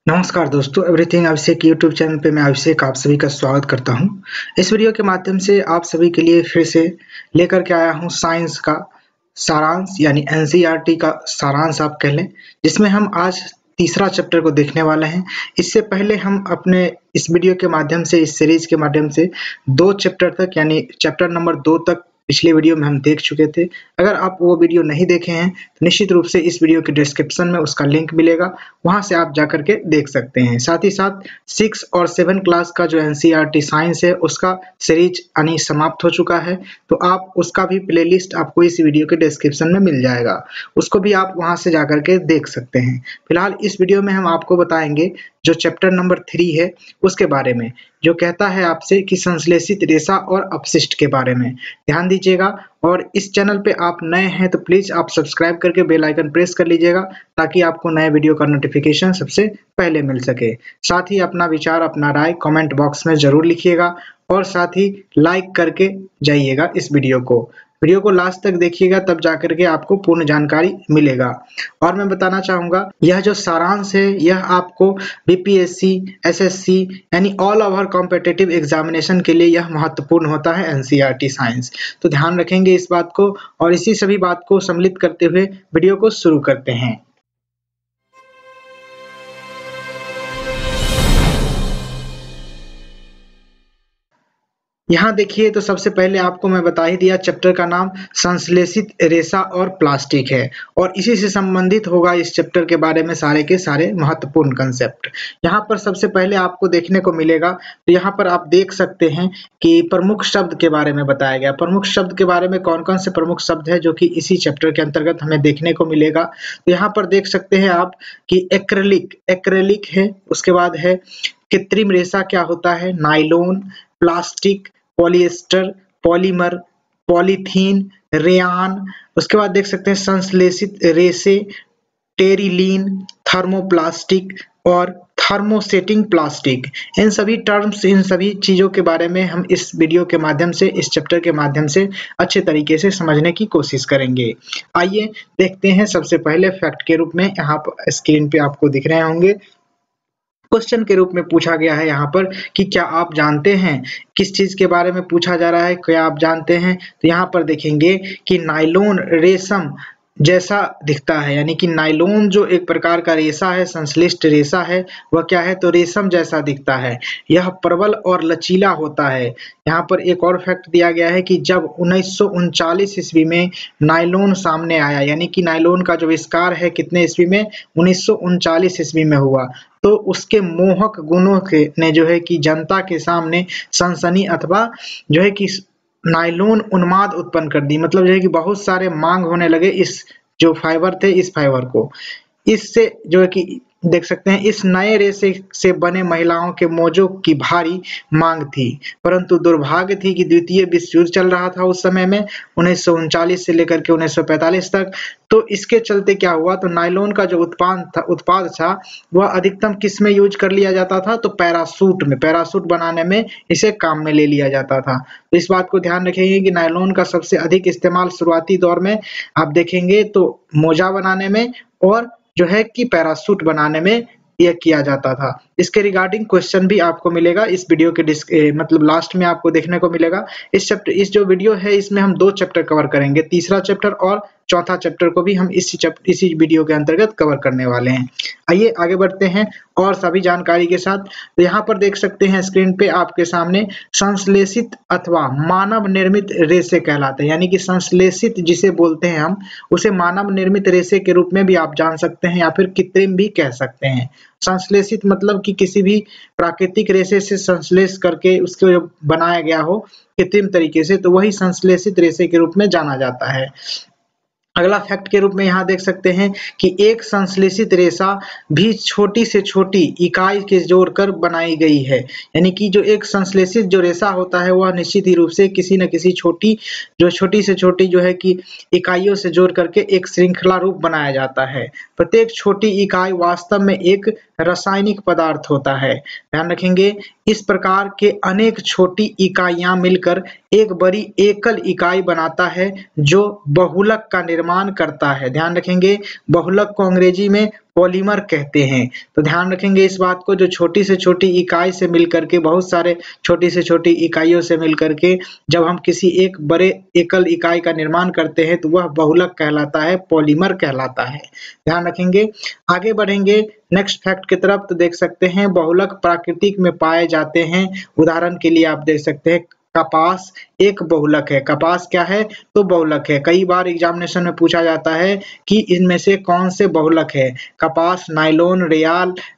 नमस्कार दोस्तों, एवरीथिंग अभिषेक YouTube channel पे मैं अभिषेक आप सभी का स्वागत करता हूं। इस वीडियो के माध्यम से आप सभी के लिए फिर से लेकर के आया हूं साइंस का सारांश यानी एनसीईआरटी का सारांश आप कह लें, जिसमें हम आज तीसरा चैप्टर को देखने वाले हैं। इससे पहले हम अपने इस वीडियो के माध्यम से, इस सीरीज के माध्यम से 2 चैप्टर तक यानी चैप्टर नंबर 2 तक पिछले वीडियो में हम देख चुके थे। अगर आप वो वीडियो नहीं देखे हैं तो निश्चित रूप से इस वीडियो के डिस्क्रिप्शन में उसका लिंक मिलेगा, वहां से आप जाकर के देख सकते हैं। साथ ही साथ 6 और 7 क्लास का जो एनसीईआरटी साइंस है उसका सीरीज यानी समाप्त हो चुका है, तो आप उसका भी प्लेलिस्ट आपको इस वीडियो के डिस्क्रिप्शन में मिल जाएगा, उसको भी आप वहां से जाकर के देख सकते हैं। फिलहाल इस वीडियो में हम आपको बताएंगे जो चैप्टर नंबर 3 है उसके बारे में, जो कहता है आपसे कि संश्लेषित रेशा और अपशिष्ट के बारे में। ध्यान दीजिएगा, और इस चैनल पे आप नए हैं तो प्लीज आप सब्सक्राइब करके बेल आइकन प्रेस कर लीजिएगा, ताकि आपको नए वीडियो का नोटिफिकेशन सबसे पहले मिल सके। साथ ही अपना विचार, अपना राय कमेंट बॉक्स में जरूर लिखिएगा, और साथ ही लाइक करके जाइएगा इस वीडियो को लास्ट तक देखिएगा, तब जाकर के आपको पूर्ण जानकारी मिलेगा। और मैं बताना चाहूंगा, यह जो सारांश है यह आपको बीपीएससी, एसएससी यानी ऑल ओवर कॉम्पिटिटिव एग्जामिनेशन के लिए यह महत्वपूर्ण होता है एनसीईआरटी साइंस। तो ध्यान रखेंगे इस बात को, और इसी सभी बात को सम्मिलित करते हुए वीडियो को शुरू करते हैं। यहाँ देखिए, तो सबसे पहले आपको मैं बता ही दिया, चैप्टर का नाम संश्लेषित रेशा और प्लास्टिक है, और इसी से संबंधित होगा इस चैप्टर के बारे में सारे के सारे महत्वपूर्ण कंसेप्ट। यहाँ पर सबसे पहले आपको देखने को मिलेगा, तो यहाँ पर आप देख सकते हैं कि प्रमुख शब्द के बारे में बताया गया। प्रमुख शब्द के बारे में कौन कौन से प्रमुख शब्द है जो कि इसी चैप्टर के अंतर्गत हमें देखने को मिलेगा। तो यहाँ पर देख सकते हैं आप कि एक्रेलिक है, उसके बाद है कृत्रिम रेशा क्या होता है, nylon, plastic, polyester, polymer, polythene, rayon. उसके बाद देख सकते हैं संश्लेषित रेशे, टेरिलीन, थर्मोप्लास्टिक और थर्मोसेटिंग प्लास्टिक। इन सभी टर्म्स, इन सभी चीजों के बारे में हम इस वीडियो के माध्यम से, इस चैप्टर के माध्यम से अच्छे तरीके से समझने की कोशिश करेंगे। आइए देखते हैं। सबसे पहले फैक्ट के रूप में यहाँ पर स्क्रीन पे आपको दिख रहे होंगे, क्वेश्चन के रूप में पूछा गया है यहाँ पर कि क्या आप जानते हैं, किस चीज के बारे में पूछा जा रहा है, क्या आप जानते हैं। तो यहाँ पर देखेंगे कि नाइलॉन रेशम जैसा दिखता है, यानी कि नाइलॉन जो एक प्रकार का रेशा है, संश्लिष्ट रेशा है, वह क्या है, तो रेशम जैसा दिखता है। यह प्रबल और लचीला होता है। यहाँ पर एक और फैक्ट दिया गया है कि जब 1939 ईस्वी में नाइलॉन सामने आया, यानी कि नाइलॉन का जो आविष्कार है कितने ईस्वी में, 1939 ईस्वी में हुआ, तो उसके मोहक गुणों के ने जो है कि जनता के सामने सनसनी अथवा जो है कि नायलॉन उन्माद उत्पन्न कर दी। मतलब जो है कि बहुत सारे मांग होने लगे इस जो फाइबर थे, इस फाइबर को। इससे जो है कि देख सकते हैं इस नए रेशे से बने महिलाओं के मोजों की भारी मांग थी, परंतु दुर्भाग्य थी कि द्वितीय विश्व युद्ध चल रहा था उस समय में, 1939 से लेकर के 1945 तक। तो इसके चलते क्या हुआ, तो नायलॉन का जो उत्पाद था वह अधिकतम किस में यूज कर लिया जाता था, तो पैरासूट बनाने में इसे काम में ले लिया जाता था। तो इस बात को ध्यान रखेंगे कि नायलॉन का सबसे अधिक इस्तेमाल शुरुआती दौर में आप देखेंगे तो मोजा बनाने में और जो है कि पैरासूट बनाने में यह किया जाता था। इसके रिगार्डिंग क्वेश्चन भी आपको मिलेगा इस वीडियो के मतलब लास्ट में आपको देखने को मिलेगा। इस जो वीडियो है इसमें हम 2 चैप्टर कवर करेंगे, तीसरा चैप्टर और चौथा चैप्टर को भी हम इसी वीडियो के अंतर्गत कवर करने वाले हैं। आइए आगे बढ़ते हैं और सभी जानकारी के साथ। तो यहाँ पर देख सकते हैं स्क्रीन पे आपके सामने संश्लेषित अथवा मानव निर्मित रेशे कहलाते हैं, यानी कि संश्लेषित जिसे बोलते हैं हम, उसे मानव निर्मित रेशे के रूप में भी आप जान सकते हैं या फिर कृत्रिम भी कह सकते हैं। संश्लेषित मतलब कि किसी भी प्राकृतिक रेशे से संश्लेष करके उसको बनाया गया हो कृत्रिम तरीके से, तो वही संश्लेषित रेशे के रूप में जाना जाता है। अगला फैक्ट के रूप में यहाँ देख सकते हैं कि एक संश्लेषित रेशा भी छोटी से छोटी इकाई के जोड़कर बनाई गई है, यानी कि जो एक संश्लेषित जो रेशा होता है वह निश्चित ही रूप से किसी न किसी छोटी से छोटी जो है कि इकाइयों से जोड़ करके एक श्रृंखला रूप बनाया जाता है। प्रत्येक छोटी इकाई वास्तव में एक रासायनिक पदार्थ होता है। ध्यान रखेंगे, इस प्रकार के अनेक छोटी इकाइयां मिलकर एक बड़ी एकल इकाई बनाता है जो बहुलक का निर्माण करता है। ध्यान रखेंगे, बहुलक को अंग्रेजी में पॉलीमर कहते हैं। तो ध्यान रखेंगे इस बात को, जो छोटी से छोटी इकाई से मिलकर के, बहुत सारे छोटी से छोटी इकाइयों से मिलकर के जब हम किसी एक बड़े एकल इकाई का निर्माण करते हैं तो वह बहुलक कहलाता है, पॉलीमर कहलाता है। ध्यान रखेंगे। आगे बढ़ेंगे नेक्स्ट फैक्ट की तरफ, तो देख सकते हैं बहुलक प्राकृतिक में पाए जाते हैं। उदाहरण के लिए आप देख सकते हैं कपास एक बहुलक है। कपास क्या है? तो बहुलक है। कई बार एग्जामिनेशन में पूछा जाता है कि इनमें से कौन से बहुलक है। कपास, नायलॉन,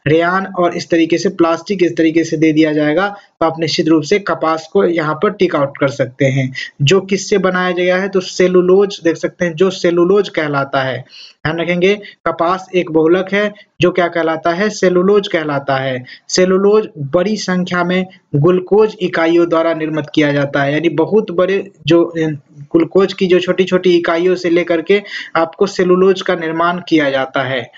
रेयान और इस तरीके से प्लास्टिक, इस तरीके से दे दिया जाएगा तो आप निश्चित रूप से कपास को यहाँ पर टिक आउट कर सकते हैं। जो किससे बनाया गया है? तो सेलुलोज, देख सकते हैं जो सेलुलोज कहलाता है। ध्यान रखेंगे कपास एक बहुलक है जो क्या कहलाता है? सेलुलोज कहलाता है। सेलुलोज बड़ी संख्या में ग्लूकोज इकाइयों द्वारा निर्मित किया जाता है, यानी बहुत बड़े जो ग्लूकोज की जो छोटी छोटी इकाइयों से लेकर के आपको सेलुलोज का निर्माण किया जाता है।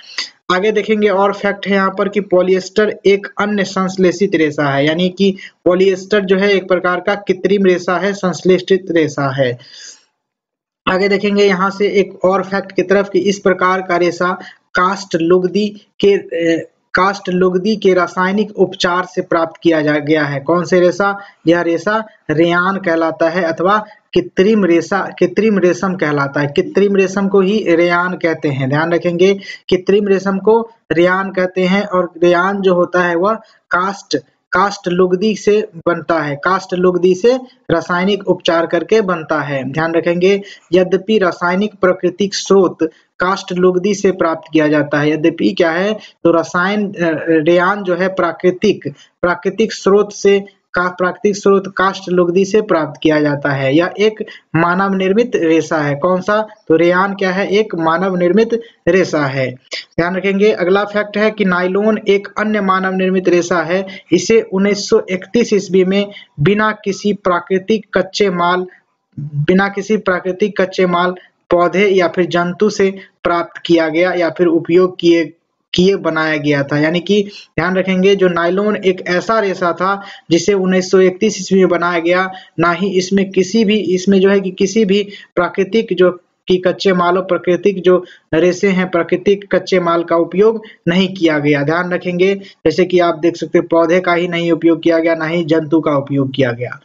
आगे देखेंगे और फैक्ट है यहाँ पर कि पॉलिएस्टर एक अन्य संश्लेषित रेशा है, यानी कि पॉलिएस्टर जो है एक प्रकार का कृत्रिम रेशा है, संश्लेषित रेशा है। आगे देखेंगे यहाँ से एक और फैक्ट की तरफ कि इस प्रकार का रेशा कास्ट लुगदी के रासायनिक उपचार से प्राप्त किया गया है। कौन से रेशा? यह रेशा रेयान कहलाता है अथवा कृत्रिम रेशम कहलाता है। कृत्रिम रेशम को ही रेयान कहते हैं। ध्यान रखेंगे कृत्रिम रेशम को रेयान कहते हैं और रेयान जो होता है वह कास्ट लुगदी से बनता है। कास्ट लुगदी से रासायनिक उपचार करके बनता है। ध्यान रखेंगे यद्यपि रासायनिक प्राकृतिक स्रोत कास्ट लुगदी से प्राप्त किया जाता है। यद्यपि क्या है? तो रेयान जो है प्राकृतिक स्रोत कास्ट लुगदी से प्राप्त किया जाता है। यह एक मानव निर्मित रेशा है। कौन सा? तो रेयान क्या है? एक मानव निर्मित रेशा है। ध्यान रखेंगे अगला फैक्ट है कि नायलॉन एक अन्य मानव निर्मित रेशा है। इसे 1931 ईस्वी में बिना किसी प्राकृतिक कच्चे माल पौधे या फिर जंतु से प्राप्त किया गया या फिर उपयोग किए बनाया गया था। यानी कि ध्यान रखेंगे जो नायलॉन एक ऐसा रेशा था जिसे 1931 ईस्वी में बनाया गया, ना ही इसमें जो है कि किसी भी प्राकृतिक जो कि कच्चे मालों, प्राकृतिक जो रेशे हैं, प्राकृतिक कच्चे माल का उपयोग नहीं किया गया। ध्यान रखेंगे जैसे कि आप देख सकते हैं पौधे का ही नहीं उपयोग किया गया, ना ही जंतु का उपयोग किया गया।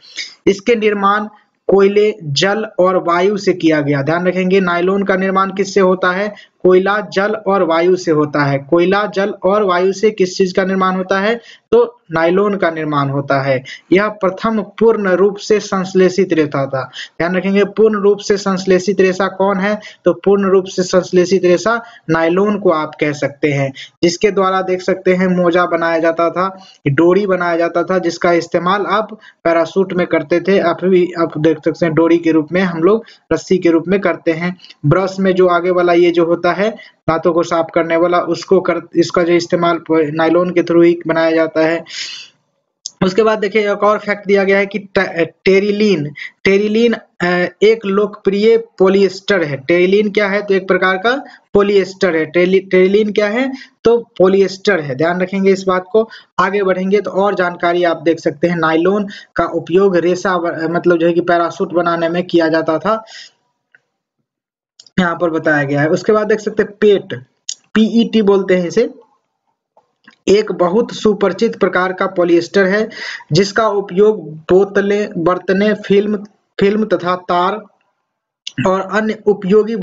इसके निर्माण कोयले, जल और वायु से किया गया। ध्यान रखेंगे नायलॉन का निर्माण किससे होता है? कोयला, जल और वायु से होता है। कोयला, जल और वायु से किस चीज का निर्माण होता है? तो नायलॉन का निर्माण होता है। यह प्रथम पूर्ण रूप से संश्लेषित रेशा था। ध्यान रखेंगे पूर्ण रूप से संश्लेषित रेशा कौन है? तो पूर्ण रूप से संश्लेषित रेशा नायलॉन को आप कह सकते हैं, जिसके द्वारा देख सकते हैं मोजा बनाया जाता था, डोरी बनाया जाता था, जिसका इस्तेमाल आप पैराशूट में करते थे। आप देख सकते हैं डोरी के रूप में हम लोग रस्सी के रूप में करते हैं। ब्रश में जो आगे वाला ये जो होता है दांतों को साफ करने वाला, इसका जो इस्तेमाल नायलॉन के थ्रू ही बनाया जाता है। उसके बाद देखिए एक और फैक्ट दिया गया है कि टेरिलीन एक लोकप्रिय पॉलिएस्टर है। टेरिलीन क्या है? तो एक प्रकार का पॉलिएस्टर है। टेरिलीन क्या है? तो पॉलिएस्टर है। ध्यान रखेंगे इस बात को। आगे बढ़ेंगे तो और जानकारी आप देख सकते हैं नायलॉन का उपयोग रेशा मतलब जो है कि पैराशूट बनाने में किया जाता था, यहाँ पर बताया गया है। उसके बाद देख सकते हैं PET बोलते हैं इसे, एक बहुत सुपरिचित प्रकार का पॉलिएस्टर है जिसका उपयोग बोतलें, बर्तनें, फिल्म तथा तार और अन्य उपयोगी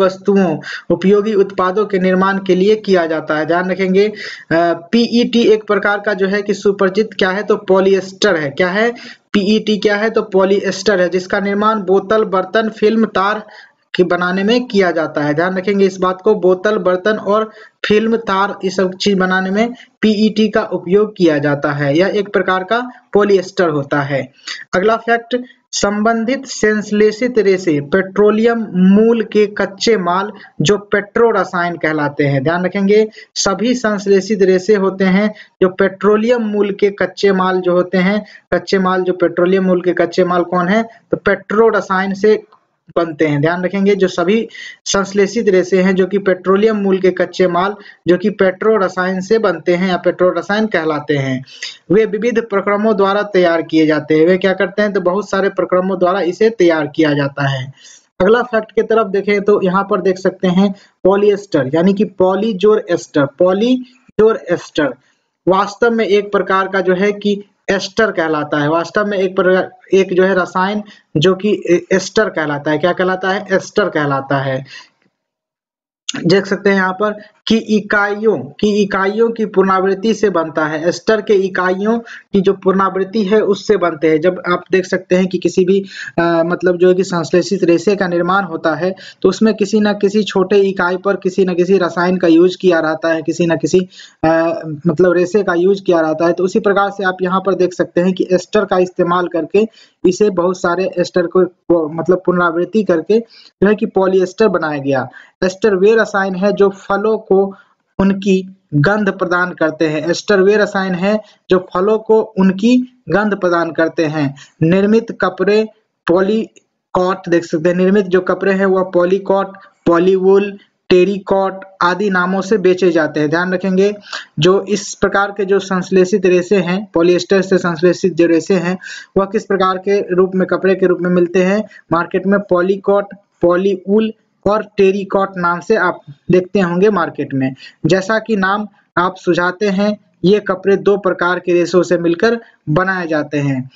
उत्पादों के निर्माण के लिए किया जाता है। ध्यान रखेंगे PET एक प्रकार का जो है कि सुपरिचित क्या है? तो पॉलिएस्टर है। क्या है? PET क्या है? तो पॉलिएस्टर है, जिसका निर्माण बोतल, बर्तन, फिल्म, तार के बनाने में किया जाता है। ध्यान रखेंगे इस बात को, बोतल, बर्तन और फिल्म, तार ये सब चीज बनाने में PET का उपयोग किया जाता है। यह एक प्रकार का पॉलिएस्टर होता है। अगला फैक्ट, संबंधित संश्लेषित रेशे पेट्रोलियम मूल के कच्चे माल जो पेट्रो रसायन कहलाते हैं। ध्यान रखेंगे सभी संश्लेषित रेशे होते हैं जो पेट्रोलियम मूल के कच्चे माल जो होते हैं, जो पेट्रोलियम मूल के कच्चे माल कौन है? तो पेट्रो रसायन से बनते हैं। ध्यान रखेंगे जो सभी संश्लेषित रेशे हैं जो कि पेट्रोलियम मूल के कच्चे माल जो कि पेट्रो रसायन से बनते हैं या पेट्रो रसायन कहलाते हैं, वे विविध प्रक्रमों द्वारा तैयार किए जाते हैं। वे क्या करते हैं तो बहुत सारे प्रक्रमों द्वारा इसे तैयार किया जाता है। अगला फैक्ट की तरफ देखें तो यहाँ पर देख सकते हैं पॉलिएस्टर यानी कि पॉलीजोर एस्टर। पॉलीजोर एस्टर वास्तव में एक प्रकार का जो है कि एस्टर कहलाता है। वास्तव में एक जो है रसायन जो कि एस्टर कहलाता है। क्या कहलाता है? एस्टर कहलाता है। देख सकते हैं यहाँ पर कि इकाइयों की पुनरावृत्ति से बनता है। एस्टर के इकाइयों की जो पुनरावृत्ति है उससे बनते हैं। जब आप देख सकते हैं कि किसी भी मतलब जो है कि संश्लेषित रेशे का निर्माण होता है तो उसमें किसी न किसी छोटे इकाई पर किसी न किसी रसायन का यूज किया रहता है, किसी न किसी मतलब रेशे का यूज किया रहता है। तो उसी प्रकार से आप यहाँ पर देख सकते हैं कि एस्टर का इस्तेमाल करके इसे बहुत सारे एस्टर को मतलब पुनरावृत्ति करके जो है कि पॉलिएस्टर बनाया गया। एस्टर वे रसायन है जो फलों को उनकी गंध प्रदान करते हैं। एस्टर वे रसायन है जो फलों को उनकी गंध प्रदान करते हैं। निर्मित कपड़े पॉलीकॉट देख सकते हैं। निर्मित जो कपड़े हैं वह पॉलीकॉट, पॉलीवूल, टेरिकॉट आदि नामों से बेचे जाते हैं। ध्यान रखेंगे जो इस प्रकार के जो संश्लेषित रेशे हैं, पॉलिएस्टर से संश्लेषित जो रेशे हैं वह किस प्रकार के रूप में कपड़े के रूप में मिलते हैं मार्केट में? पॉलीकॉट, पॉलीवूल और टेरिकॉट नाम से आप देखते होंगे मार्केट में। जैसा कि नाम आप सुझाते हैं ये कपड़े दो प्रकार के रेशों से मिलकर बनाए जाते हैं।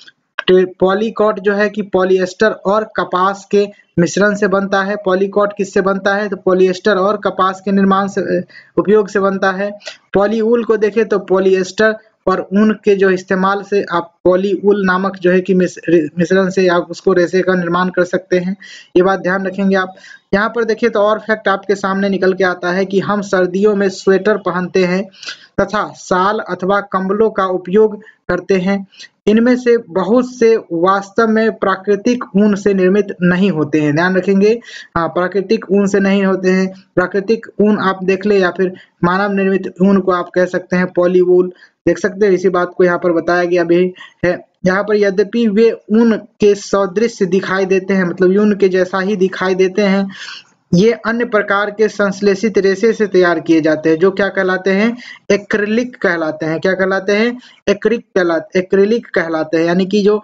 पॉलीकॉट जो है कि पॉलिएस्टर और कपास के मिश्रण से बनता है। पॉलीकॉट किससे बनता है तो पॉलिएस्टर और कपास के निर्माण से उपयोग से बनता है। पॉलीवूल को देखें तो पॉलिएस्टर और ऊन के जो इस्तेमाल से आप पॉलीवूल नामक जो है कि मिश्रण से आप उसको रेशे का निर्माण कर सकते हैं। ये बात ध्यान रखेंगे आप। यहाँ पर देखिए तो और फैक्ट आपके सामने निकल के आता है कि हम सर्दियों में स्वेटर पहनते हैं तथा शाल अथवा कंबलों का उपयोग करते हैं। इनमें से बहुत से वास्तव में प्राकृतिक ऊन से निर्मित नहीं होते हैं। ध्यान रखेंगे हाँ, प्राकृतिक ऊन से नहीं होते हैं। प्राकृतिक ऊन आप देख ले या फिर मानव निर्मित ऊन को आप कह सकते हैं पॉलीवूल। देख सकते हैं इसी बात को यहाँ पर बताया गया भी है। यहाँ पर यद्यपि वे ऊन के सदृश दिखाई देते हैं मतलब ऊन के जैसा ही दिखाई देते हैं, ये अन्य प्रकार के संश्लेषित रेशे से तैयार किए जाते हैं जो क्या कहलाते हैं? एक्रिलिक कहलाते हैं। क्या कहलाते हैं? एक्रिलिक कहलाते हैं। यानी कि जो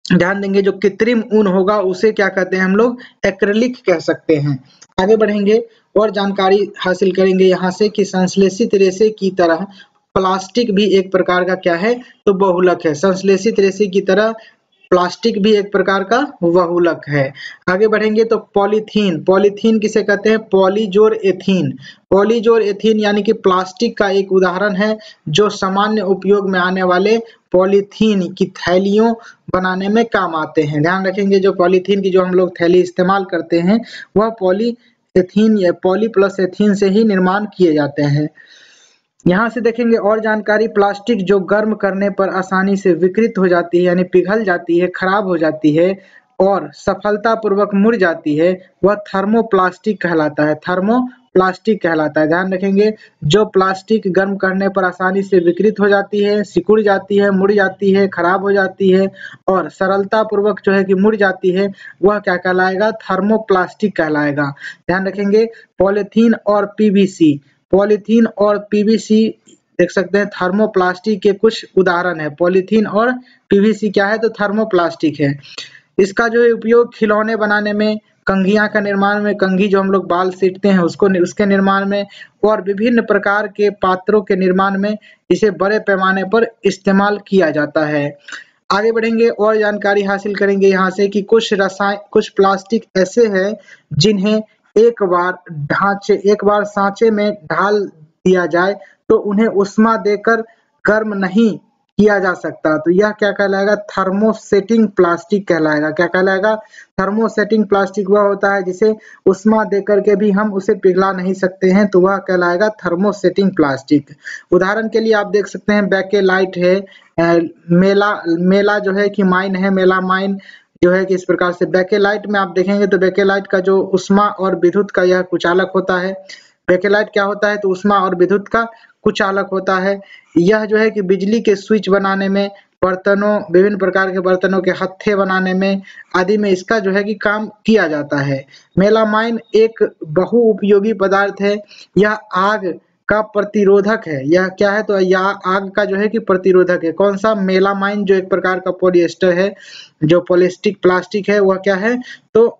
ध्यान देंगे जो कृत्रिम ऊन होगा उसे क्या कहते हैं हम लोग? एक्रिलिक कह सकते हैं। आगे बढ़ेंगे और जानकारी हासिल करेंगे यहाँ से कि संश्लेषित रेशे की तरह प्लास्टिक भी एक प्रकार का क्या है तो बहुलक है। संश्लेषित रेशे की तरह प्लास्टिक भी एक प्रकार का बहुलक है। आगे बढ़ेंगे तो पॉलीथीन किसे कहते हैं? पॉलीजोर एथीन। पॉलीजोर एथीन यानी कि प्लास्टिक का एक उदाहरण है जो सामान्य उपयोग में आने वाले पॉलीथीन की थैलियों बनाने में काम आते हैं। ध्यान रखेंगे जो पॉलीथीन की जो हम लोग थैली इस्तेमाल करते हैं वह पॉलीएथीन या पॉली प्लस एथीन से ही निर्माण किए जाते हैं। यहाँ से देखेंगे और जानकारी प्लास्टिक जो गर्म करने पर आसानी से विकृत हो जाती है यानी पिघल जाती है, खराब हो जाती है और सफलतापूर्वक मुड़ जाती है वह थर्मोप्लास्टिक कहलाता है। थर्मोप्लास्टिक कहलाता है। ध्यान रखेंगे जो प्लास्टिक गर्म करने पर आसानी से विकृत हो जाती है, सिकुड़ जाती है, मुड़ जाती है, खराब हो जाती है और सरलतापूर्वक जो है कि मुड़ जाती है वह क्या कहलाएगा? थर्मोप्लास्टिक कहलाएगा। ध्यान रखेंगे पॉलीथीन और पीवीसी देख सकते हैं थर्मोप्लास्टिक के कुछ उदाहरण है। पॉलीथीन और पीवीसी क्या है तो थर्मोप्लास्टिक है। इसका जो है उपयोग खिलौने बनाने में, कंघियां का निर्माण में, कंघी जो हम लोग बाल सीटते हैं उसके निर्माण में और विभिन्न प्रकार के पात्रों के निर्माण में इसे बड़े पैमाने पर इस्तेमाल किया जाता है। आगे बढ़ेंगे और जानकारी हासिल करेंगे यहाँ से कि कुछ प्लास्टिक ऐसे हैं जिन्हें एक बार सांचे में ढाल दिया जाए तो उन्हें उष्मा देकर गर्म नहीं किया जा सकता। तो यह क्या कहलाएगा? थर्मोसेटिंग प्लास्टिक कहलाएगा। क्या कहलाएगा? थर्मोसेटिंग प्लास्टिक वह होता है जिसे उष्मा देकर के भी हम उसे पिघला नहीं सकते हैं तो वह कहलाएगा थर्मोसेटिंग प्लास्टिक। उदाहरण के लिए आप देख सकते हैं बेकेलाइट है, मेला जो है कि माइन है, मेलामाइन जो है कि इस प्रकार से बेकेलाइट में आप देखेंगे तो बेकेलाइट का जो उष्मा और विद्युत का यह कुचालक होता है। बेकेलाइट क्या होता है तो उष्मा और विद्युत का कुचालक होता है। यह जो है कि बिजली के स्विच बनाने में, बर्तनों, विभिन्न प्रकार के बर्तनों के हत्थे बनाने में आदि में इसका जो है कि काम किया जाता है। मेलामाइन एक बहुउपयोगी पदार्थ है। यह आग का प्रतिरोधक है। यह क्या है? तो यह आग का जो है कि प्रतिरोधक है। कौन सा? मेलामाइन, जो एक प्रकार का पॉलिएस्टर है, जो पॉलिस्टिक प्लास्टिक है, वह क्या है? तो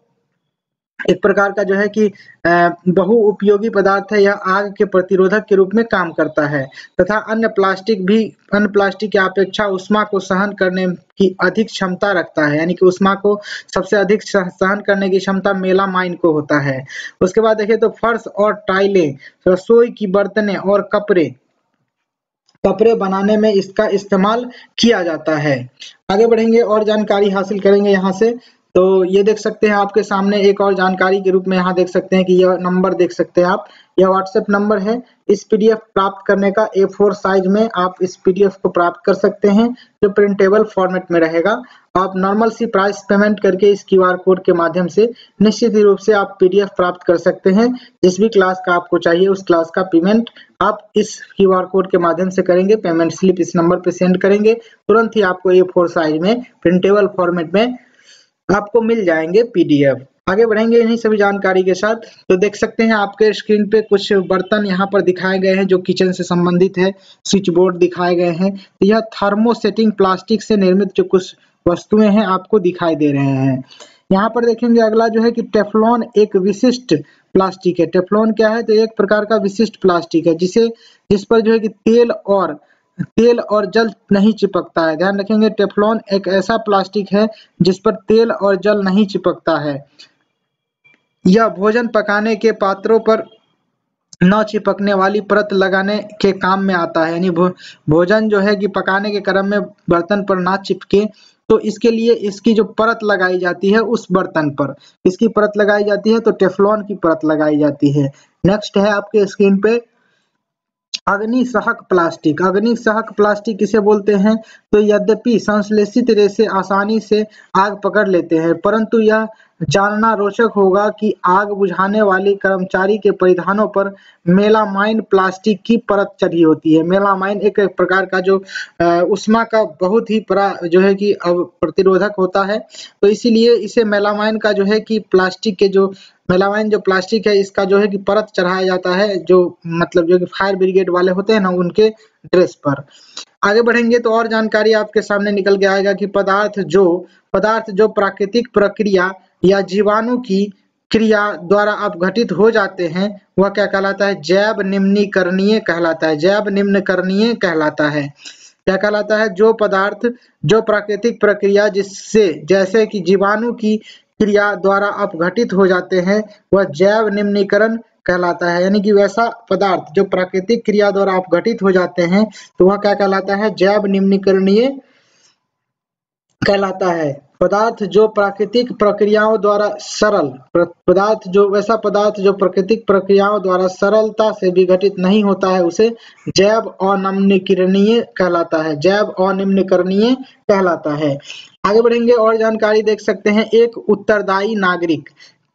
एक प्रकार का जो है कि बहुउपयोगी पदार्थ है। यह आग के प्रतिरोधक के रूप में काम करता है तथा अन्य प्लास्टिक की अपेक्षा ऊष्मा को सहन करने की अधिक क्षमता रखता है। यानी कि ऊष्मा को सबसे अधिक सहन करने की क्षमता मेलामाइन को होता है। उसके बाद देखिए तो फर्श और टाइलें, रसोई की बर्तनें और कपड़े बनाने में इसका इस्तेमाल किया जाता है। आगे बढ़ेंगे और जानकारी हासिल करेंगे यहाँ से। तो ये देख सकते हैं आपके सामने एक और जानकारी के रूप में, यहाँ देख सकते हैं कि यह नंबर देख सकते हैं आप, यह व्हाट्सएप नंबर है। इस पीडीएफ प्राप्त करने का A4 साइज में आप इस पीडीएफ को प्राप्त कर सकते हैं, जो प्रिंटेबल फॉर्मेट में रहेगा। आप नॉर्मल सी प्राइस पेमेंट करके इस QR कोड के माध्यम से निश्चित रूप से आप पीडीएफ प्राप्त कर सकते हैं। जिस भी क्लास का आपको चाहिए उस क्लास का पेमेंट आप इस QR कोड के माध्यम से करेंगे। पेमेंट स्लिप इस नंबर पे सेंड करेंगे, तुरंत ही आपको A4 साइज में प्रिंटेबल फॉर्मेट में आपको मिल जाएंगे पीडीएफ। आगे बढ़ेंगे इन्हीं सभी जानकारी के साथ। तो देख सकते हैं आपके स्क्रीन पे कुछ बर्तन यहाँ पर दिखाए गए हैं जो किचन से संबंधित है। स्विच बोर्ड दिखाए गए हैं। तो यह थर्मोसेटिंग प्लास्टिक से निर्मित जो कुछ वस्तुएं हैं आपको दिखाई दे रहे हैं। यहाँ पर देखेंगे अगला जो है कि टेफ्लॉन एक विशिष्ट प्लास्टिक है। टेफ्लॉन क्या है? तो एक प्रकार का विशिष्ट प्लास्टिक है जिस पर जो है कि तेल और जल नहीं चिपकता है। ध्यान रखेंगे, टेफ्लॉन एक ऐसा प्लास्टिक है जिस पर तेल और जल नहीं चिपकता है। यह भोजन पकाने के पात्रों पर न चिपकने वाली परत लगाने के काम में आता है। यानी भोजन जो है कि पकाने के क्रम में बर्तन पर ना चिपके, तो इसके लिए इसकी जो परत लगाई जाती है उस बर्तन पर इसकी परत लगाई जाती है, तो टेफ्लॉन की परत लगाई जाती है। नेक्स्ट है आपके स्क्रीन पे अग्निसहक प्लास्टिक। अग्निसहक प्लास्टिक किसे बोलते हैं? तो यद्यपि संश्लेषित रेशे आसानी से आग पकड़ लेते हैं, परंतु यह जानना रोचक होगा कि आग बुझाने वाले कर्मचारी के परिधानों पर मेलामाइन प्लास्टिक की परत चढ़ी होती है। मेलामाइन एक प्रकार का जो ऊष्मा का बहुत ही बड़ा जो है कि प्रतिरोधक होता है, तो इसीलिए इसे मेलामाइन का जो है कि प्लास्टिक के जो मेलामाइन जो प्लास्टिक है इसका जो है कि परत चढ़ाया जाता है, जो मतलब जो कि फायर ब्रिगेड वाले होते हैं ना उनके ड्रेस पर। आगे बढ़ेंगे तो और जानकारी आपके सामने निकल के आएगा कि पदार्थ जो प्राकृतिक प्रक्रिया या जीवाणु की क्रिया द्वारा अपघटित हो जाते हैं वह क्या कहलाता है? जैव निम्नीकरणीय कहलाता है। जैव निम्नीकरणीय कहलाता है। क्या कहलाता है? जो पदार्थ जो प्राकृतिक प्रक्रिया जैसे कि जीवाणु की क्रिया द्वारा अपघटित हो जाते हैं वह जैव निम्नीकरण कहलाता है। यानी कि वैसा पदार्थ जो प्राकृतिक क्रिया द्वारा अपघटित हो जाते हैं तो वह क्या कहलाता है? जैव निम्नीकरणीय कहलाता है। पदार्थ जो प्राकृतिक प्रक्रियाओं द्वारा वैसा पदार्थ जो प्राकृतिक प्रक्रियाओं द्वारा सरलता से विघटित नहीं होता है उसे जैव अनिम्नीकरणीय कहलाता है। जैव अनिम्नीकरणीय कहलाता है। आगे बढ़ेंगे और जानकारी देख सकते हैं। एक उत्तरदायी नागरिक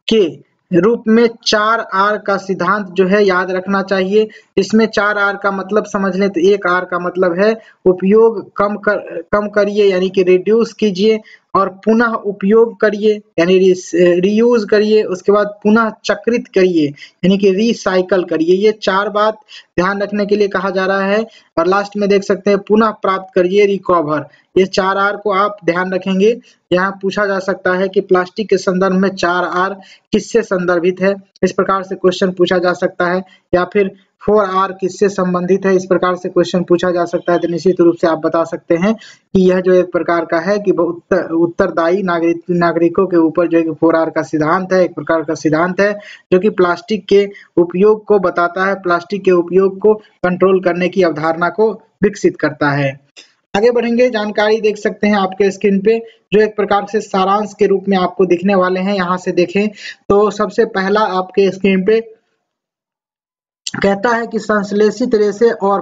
के रूप में 4R का सिद्धांत जो है याद रखना चाहिए। इसमें 4R का मतलब समझ लें तो एक R का मतलब है उपयोग कम करिए यानी कि रिड्यूस कीजिए, और पुनः उपयोग करिए यानी रीयूज करिए, उसके बाद पुनः चक्रित करिए यानी कि रिसाइकल करिए। ये 4 बात ध्यान रखने के लिए कहा जा रहा है। और लास्ट में देख सकते हैं पुनः प्राप्त करिए, रिकवर। ये 4R को आप ध्यान रखेंगे। यहाँ पूछा जा सकता है कि प्लास्टिक के संदर्भ में 4R किससे संदर्भित है, इस प्रकार से क्वेश्चन पूछा जा सकता है। या फिर 4R किससे संबंधित है, इस प्रकार से क्वेश्चन पूछा जा सकता है। तो निश्चित रूप से आप बता सकते हैं कि यह जो एक प्रकार का है कि उत्तरदायी नागरिकों के ऊपर जो है 4R का सिद्धांत है, एक प्रकार का सिद्धांत है जो कि प्लास्टिक के उपयोग को बताता है, प्लास्टिक के उपयोग को कंट्रोल करने की अवधारणा को विकसित करता है। आगे बढ़ेंगे, जानकारी देख सकते हैं आपके स्क्रीन पे जो एक प्रकार से सारांश के रूप में आपको दिखने वाले हैं। यहाँ से देखें तो सबसे पहला आपके स्क्रीन पे कहता है कि संश्लेषित रेशे और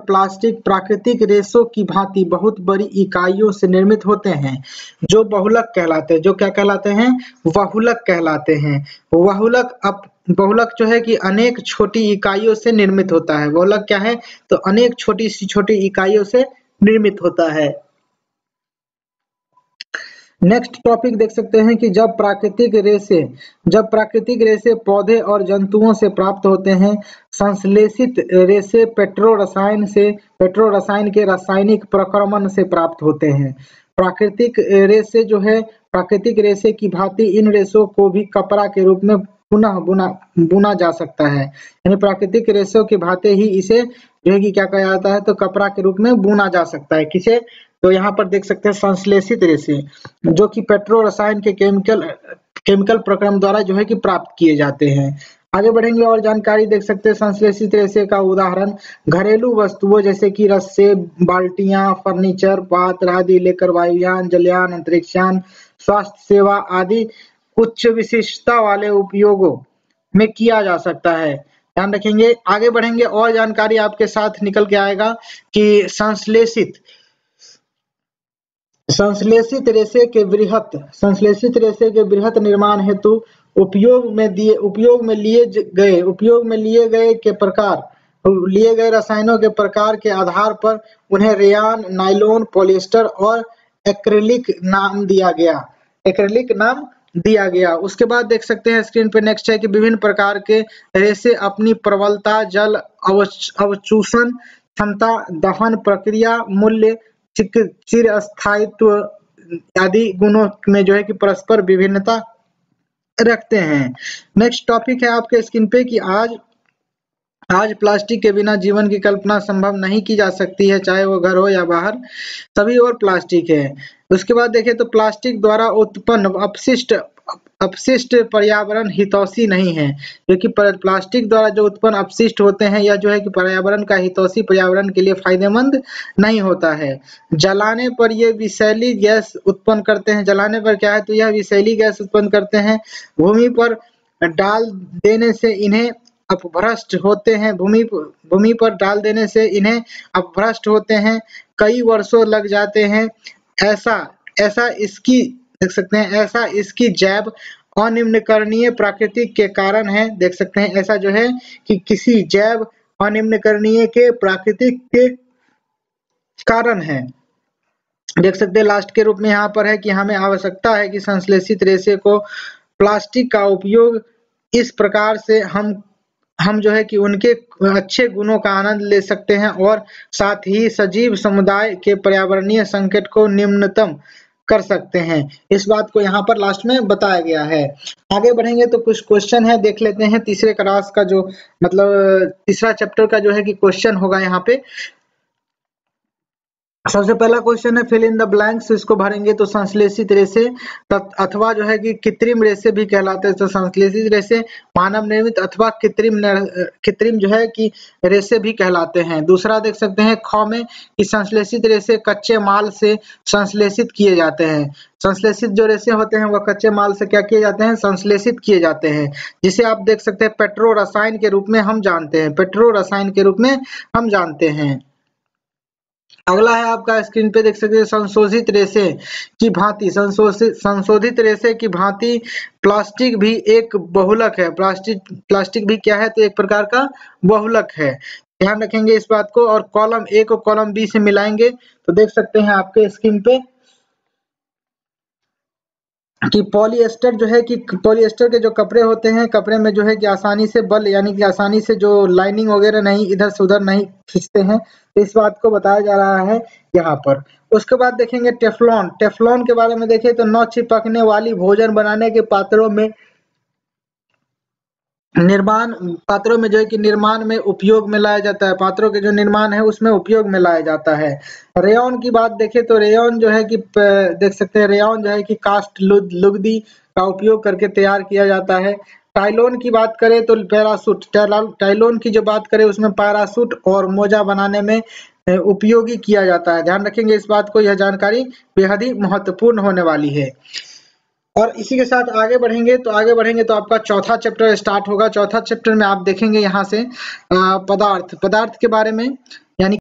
प्लास्टिक प्राकृतिक रेशों की भांति बहुत बड़ी इकाइयों से निर्मित होते हैं जो बहुलक कहलाते हैं। जो क्या कहलाते हैं? बहुलक कहलाते हैं। बहुलक बहुलक जो है कि अनेक छोटी इकाइयों से निर्मित होता है। बहुलक क्या है? तो अनेक छोटी सी छोटी इकाइयों से निर्मित होता है। नेक्स्ट टॉपिक देख सकते हैं कि जब प्राकृतिक रेशे पौधे और जंतुओं से प्राप्त होते हैं, संश्लेषित रेशे पेट्रो रसायन के रासायनिक प्रक्रमण से प्राप्त होते हैं। प्राकृतिक रेशे की भांति इन रेशों को भी कपड़ा के रूप में पुनः बुना जा सकता है। यानी प्राकृतिक रेशों की भांति ही इसे जो है कि क्या कहा जाता है? तो कपड़ा के रूप में बुना जा सकता है। किसे? तो यहाँ पर देख सकते हैं संश्लेषित रेशे, जो कि पेट्रो रसायन के केमिकल प्रक्रम द्वारा जो है कि प्राप्त किए जाते हैं। आगे बढ़ेंगे और जानकारी देख सकते हैं संश्लेषित रेशे का उदाहरण घरेलू वस्तुओं जैसे कि रस्से, बाल्टियां, फर्नीचर, पात्र आदि लेकर वायुयान, जलयान, अंतरिक्षयान, स्वास्थ्य सेवा आदि उच्च विशिष्टता वाले उपयोगों में किया जा सकता है। ध्यान रखेंगे। आगे बढ़ेंगे और जानकारी आपके साथ निकल के आएगा कि संश्लेषित रेशे के बृहत निर्माण हेतु उपयोग में लिए गए रसायनों के प्रकार के आधार पर उन्हें रेयान, नायलॉन, पॉलिएस्टर और एक्रिलिक नाम दिया गया। उसके बाद देख सकते हैं स्क्रीन पे नेक्स्ट है कि विभिन्न प्रकार के रेशे अपनी प्रबलता, जल अवचूषण क्षमता, दहन प्रक्रिया, मूल्य, चिरस्थायित्व आदि गुणों में जो है कि परस्पर विभिन्नता रखते हैं। नेक्स्ट टॉपिक है आपके स्क्रीन पे कि आज प्लास्टिक के बिना जीवन की कल्पना संभव नहीं की जा सकती है, चाहे वो घर हो या बाहर, सभी और प्लास्टिक है। उसके बाद देखें तो प्लास्टिक द्वारा उत्पन्न अपशिष्ट पर्यावरण हितैषी नहीं है, क्योंकि प्लास्टिक द्वारा जो उत्पन्न अपशिष्ट होते हैं या जो है कि पर्यावरण का हितैषी, पर्यावरण के लिए फायदेमंद नहीं होता है। जलाने पर ये विषैली गैस उत्पन्न करते हैं। जलाने पर क्या है? तो यह विषैली गैस उत्पन्न करते हैं। भूमि पर डाल देने से इन्हें अपभ्रष्ट होते हैं। कई वर्षों लग जाते हैं। ऐसा इसकी जैव अनिम्नकरणीय प्रकृति के कारण है। देख सकते हैं ऐसा जो है कि किसी जैव अनिम्नकरणीय के प्राकृतिक के कारण है। देख सकते हैं लास्ट के रूप में यहाँ पर है कि हमें आवश्यकता है कि संश्लेषित रेशे को प्लास्टिक का उपयोग इस प्रकार से हम जो है कि उनके अच्छे गुणों का आनंद ले सकते हैं और साथ ही सजीव समुदाय के पर्यावरणीय संकट को न्यूनतम कर सकते हैं। इस बात को यहाँ पर लास्ट में बताया गया है। आगे बढ़ेंगे तो कुछ क्वेश्चन है, देख लेते हैं। तीसरे क्लास का जो मतलब तीसरा चैप्टर का जो है कि क्वेश्चन होगा यहाँ पे। सबसे पहला क्वेश्चन है फिल इन द ब्लैंक्स, इसको भरेंगे तो संश्लेषित रेशे अथवा जो है कि कृत्रिम रेशे भी कहलाते हैं। तो संश्लेषित रेशे मानव निर्मित अथवा कृत्रिम जो है कि रेशे भी कहलाते हैं। दूसरा देख सकते हैं ख में कि संश्लेषित रेशे कच्चे माल से संश्लेषित किए जाते हैं। संश्लेषित जो रेशे होते हैं वह कच्चे माल से क्या किए जाते हैं? संश्लेषित किए जाते हैं, जिसे आप देख सकते हैं पेट्रो रसायन के रूप में हम जानते हैं। अगला है आपका स्क्रीन पे देख सकते हैं संशोधित रेशे की भांति प्लास्टिक भी एक बहुलक है। प्लास्टिक भी क्या है? तो एक प्रकार का बहुलक है। ध्यान रखेंगे इस बात को। और कॉलम ए को कॉलम बी से मिलाएंगे तो देख सकते हैं आपके स्क्रीन पे कि पॉलिएस्टर के जो कपड़े होते हैं, कपड़े में जो है कि आसानी से बल यानी कि आसानी से जो लाइनिंग वगैरह नहीं इधर से उधर नहीं खींचते हैं, तो इस बात को बताया जा रहा है यहाँ पर। उसके बाद देखेंगे टेफ्लॉन के बारे में देखें तो न चिपकने वाली भोजन बनाने के पात्रों में जो है कि निर्माण में उपयोग में लाया जाता है। पात्रों के जो निर्माण है उसमें उपयोग में लाया जाता है। रेयॉन की बात देखें तो रेयॉन जो है कि देख सकते हैं रेयॉन जो है कि कास्ट लुगदी का उपयोग करके तैयार किया जाता है। टाइलोन की बात करें तो टाइलोन की जो बात करें उसमें पैरासूट और मोजा बनाने में उपयोगी किया जाता है। ध्यान रखेंगे इस बात को, यह जानकारी बेहद ही महत्वपूर्ण होने वाली है। और इसी के साथ आगे बढ़ेंगे तो आपका चौथा चैप्टर स्टार्ट होगा। चौथा चैप्टर में आप देखेंगे यहाँ से पदार्थ के बारे में, यानी